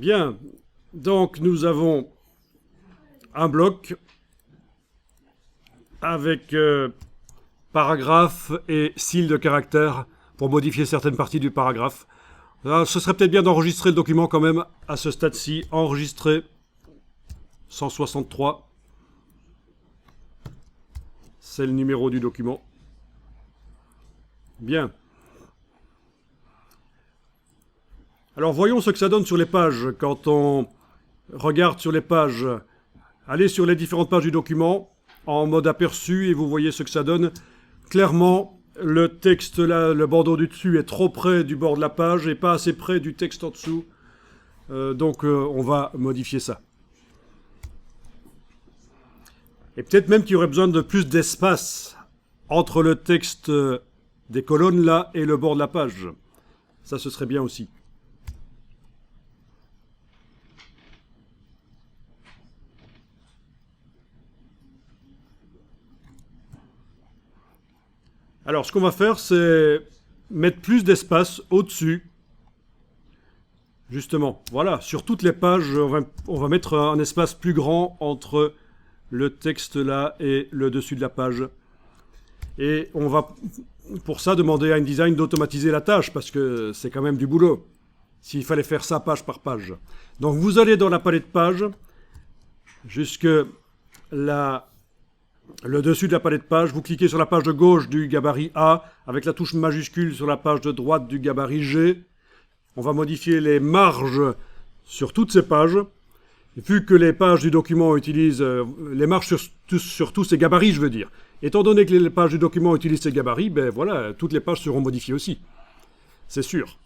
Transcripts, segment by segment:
Bien, donc nous avons un bloc avec paragraphe et style de caractère pour modifier certaines parties du paragraphe. Alors, ce serait peut-être bien d'enregistrer le document quand même à ce stade-ci. Enregistrer 163. C'est le numéro du document. Bien. Alors voyons ce que ça donne sur les pages. Quand on regarde sur les pages, allez sur les différentes pages du document en mode aperçu et vous voyez ce que ça donne. Clairement, le texte là, le bandeau du dessus est trop près du bord de la page et pas assez près du texte en dessous. Donc on va modifier ça. Et peut-être même qu'il y aurait besoin de plus d'espace entre le texte des colonnes là et le bord de la page. Ça, ce serait bien aussi. Alors, ce qu'on va faire, c'est mettre plus d'espace au-dessus. Justement, voilà, sur toutes les pages, on va mettre un espace plus grand entre le texte là et le dessus de la page. Et on va, pour ça, demander à InDesign d'automatiser la tâche, parce que c'est quand même du boulot, s'il fallait faire ça page par page. Donc, vous allez dans la palette page, jusque le dessus de la palette page, vous cliquez sur la page de gauche du gabarit A, avec la touche majuscule sur la page de droite du gabarit G. On va modifier les marges sur toutes ces pages. Et vu que les pages du document utilisent les marges sur tous ces gabarits, je veux dire. Étant donné que les pages du document utilisent ces gabarits, ben voilà, toutes les pages seront modifiées aussi. C'est sûr.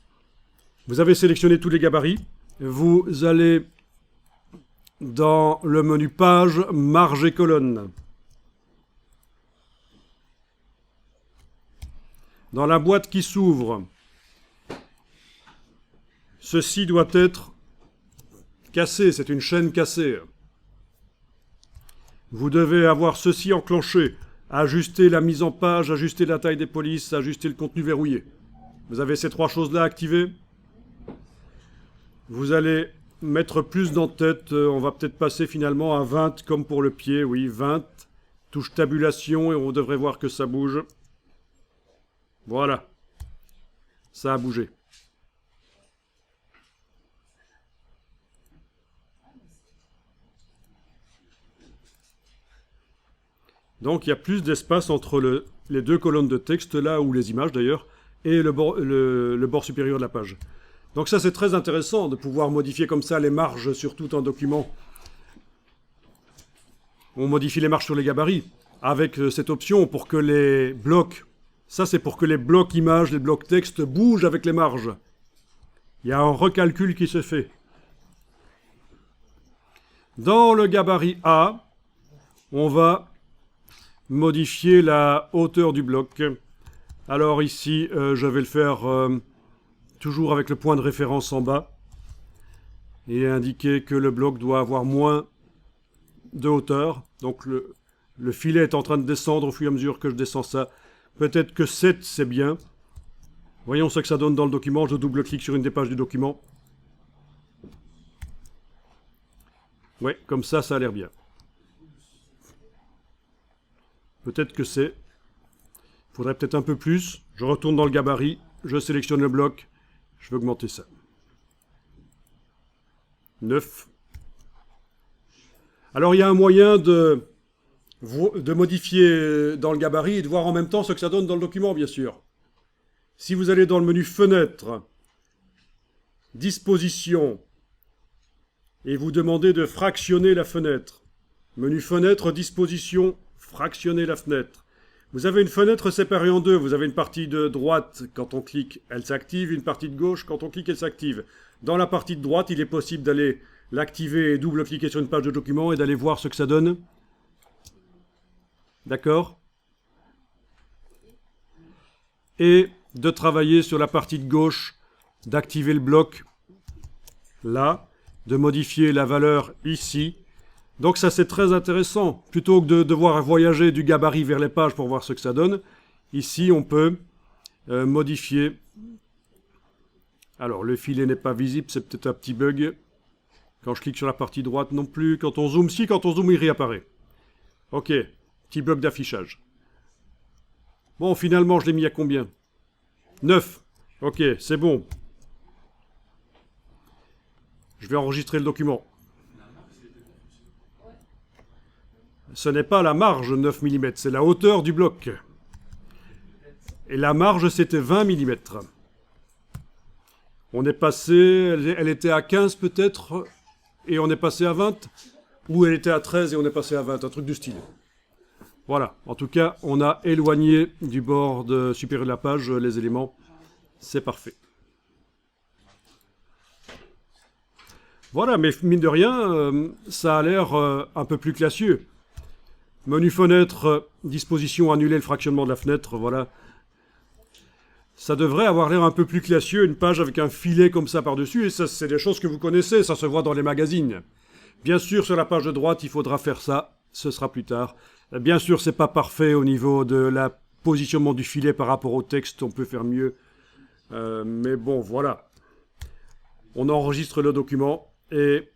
Vous avez sélectionné tous les gabarits. Vous allez dans le menu page, marge et colonne. Dans la boîte qui s'ouvre, ceci doit être cassé, c'est une chaîne cassée. Vous devez avoir ceci enclenché, ajuster la mise en page, ajuster la taille des polices, ajuster le contenu verrouillé. Vous avez ces trois choses-là activées. Vous allez mettre plus d'en-tête, on va peut-être passer finalement à 20 comme pour le pied, oui, 20. Touche tabulation et on devrait voir que ça bouge. Voilà, ça a bougé. Donc il y a plus d'espace entre les deux colonnes de texte, là, ou les images d'ailleurs, et le bord supérieur de la page. Donc ça c'est très intéressant de pouvoir modifier comme ça les marges sur tout un document. On modifie les marges sur les gabarits avec cette option pour que les blocs... Ça, c'est pour que les blocs images, les blocs texte bougent avec les marges. Il y a un recalcul qui se fait. Dans le gabarit A, on va modifier la hauteur du bloc. Alors ici, je vais le faire toujours avec le point de référence en bas et indiquer que le bloc doit avoir moins de hauteur. Donc le filet est en train de descendre au fur et à mesure que je descends ça. Peut-être que 7, c'est bien. Voyons ce que ça donne dans le document. Je double-clique sur une des pages du document. Ouais, comme ça a l'air bien. Peut-être que c'est... Il faudrait peut-être un peu plus. Je retourne dans le gabarit. Je sélectionne le bloc. Je vais augmenter ça. 9. Alors, il y a un moyen de modifier dans le gabarit et de voir en même temps ce que ça donne dans le document, bien sûr. Si vous allez dans le menu Fenêtre, Disposition, et vous demandez de fractionner la fenêtre. Menu Fenêtre, Disposition, fractionner la fenêtre. Vous avez une fenêtre séparée en deux. Vous avez une partie de droite, quand on clique, elle s'active. Une partie de gauche, quand on clique, elle s'active. Dans la partie de droite, il est possible d'aller l'activer et double-cliquer sur une page de document et d'aller voir ce que ça donne. D'accord? Et de travailler sur la partie de gauche, d'activer le bloc là, de modifier la valeur ici. Donc ça c'est très intéressant. Plutôt que de devoir voyager du gabarit vers les pages pour voir ce que ça donne, ici on peut modifier. Alors le filet n'est pas visible, c'est peut-être un petit bug. Quand je clique sur la partie droite non plus. Quand on zoome, si, quand on zoome, il réapparaît. Ok, petit bloc d'affichage. Bon, finalement, je l'ai mis à combien? 9. Ok, c'est bon. Je vais enregistrer le document. Ce n'est pas la marge 9 mm, c'est la hauteur du bloc. Et la marge, c'était 20 mm. On est passé, elle était à 15 peut-être, et on est passé à 20, ou elle était à 13 et on est passé à 20, un truc du style. Voilà, en tout cas, on a éloigné du bord supérieur de la page les éléments. C'est parfait. Voilà, mais mine de rien, ça a l'air un peu plus classieux. Menu fenêtre, disposition, annuler le fractionnement de la fenêtre, voilà. Ça devrait avoir l'air un peu plus classieux, une page avec un filet comme ça par-dessus, et ça, c'est des choses que vous connaissez, ça se voit dans les magazines. Bien sûr, sur la page de droite, il faudra faire ça, ce sera plus tard. Bien sûr, c'est pas parfait au niveau de la positionnement du filet par rapport au texte, on peut faire mieux. Mais bon, voilà. On enregistre le document, et